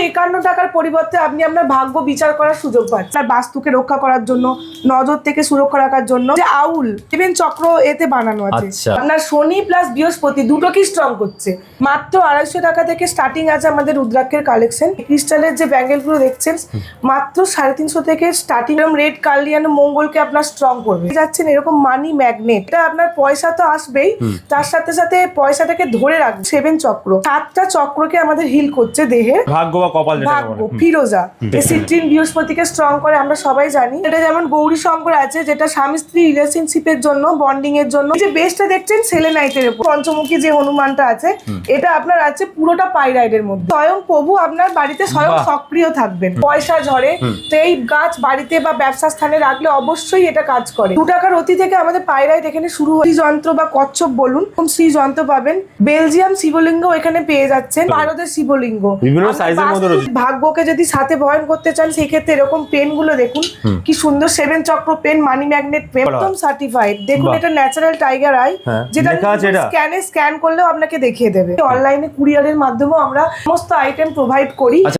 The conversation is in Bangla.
251 টাকার পরিবর্তে আপনি আপনার ভাগ্য বিচার করার সুযোগ পাচ্ছেন। তার বাস্তুকে রক্ষা করার জন্য, নজর থেকে সুরক্ষা রাখার জন্য যে আউল ইভেন চক্র এতে বানানো আছে। আপনার শনি প্লাস বৃহস্পতি দুটোকেই স্ট্রং করছে। মাত্র 250 টাকা থেকে স্টার্টিং আছে আমাদের রুদ্রাক্ষের কালেকশন। ক্রিস্টালের যে ব্যাঙ্গেল গুলো দেখছেন মাত্র 350 থেকে স্টার্টিং। এরকম রেড কার্লিয়ান মঙ্গলকে আপনার স্ট্রং করবে। যাচ্ছেন এরকম মানি ম্যাগনেট, এটা আপনার পয়সা তো আসবেই, তার সাথে সাথে পয়সাটাকে ধরে রাখবে। 7 চক্র, 7টা চক্রকে আমাদের হিল করছে দেহে। ভাগ্য বা কপাল যেটা ভাগ্য ফিরোজা সিট্রিন বৃহস্পতিকে স্ট্রং করে, আমরা সবাই জানি। এটা যেমন গৌরী শঙ্কর আছে যেটা স্বামী স্ত্রী রিলেশনশিপের জন্য, বন্ডিং এর জন্য। যে বেসটা দেখছেন সেলেনাইটের উপর, পঞ্চমুখী যে হনুমানটা আছে এটা আপনার আছে পুরোটা পাইরাইডের মধ্যে। স্বয়ং প্রভু আপনার বাড়িতে স্বয়ং সক্রিয় থাকবেন। পয়সা ঝরে, তো এই গাছ বাড়িতে বা ব্যবসা স্থানে রাখলে অবশ্যই এটা কাজ করে। 2 টাকার অতি থেকে আমাদের পাইরাইড এখানে শুরু হয়। যন্ত্র বা কচ্ছপ বলুন, শ্রী যন্ত্র পাবেন। বেলজিয়াম শিবলিঙ্গ এখানে পেয়ে যাচ্ছেন, ভারতের শিবলিঙ্গ বিভিন্ন সাইজের মধ্যে রয়েছে। ভাগ্যকে যদি সাথে বহন করতে চান সেই ক্ষেত্রে এরকম পেন গুলো দেখুন কি সুন্দর, 7 চক্র পেন, মানি ম্যাগনেট পেন, একদম সার্টিফাইড। দেখুন এটা ন্যাচারাল টাইগার আই, যেটা স্ক্যান করলেও আপনাকে দেখিয়ে দেবে। অনলাইনে কুরিয়ারের মাধ্যমেও আমরা সমস্ত আইটেম প্রোভাইড করি।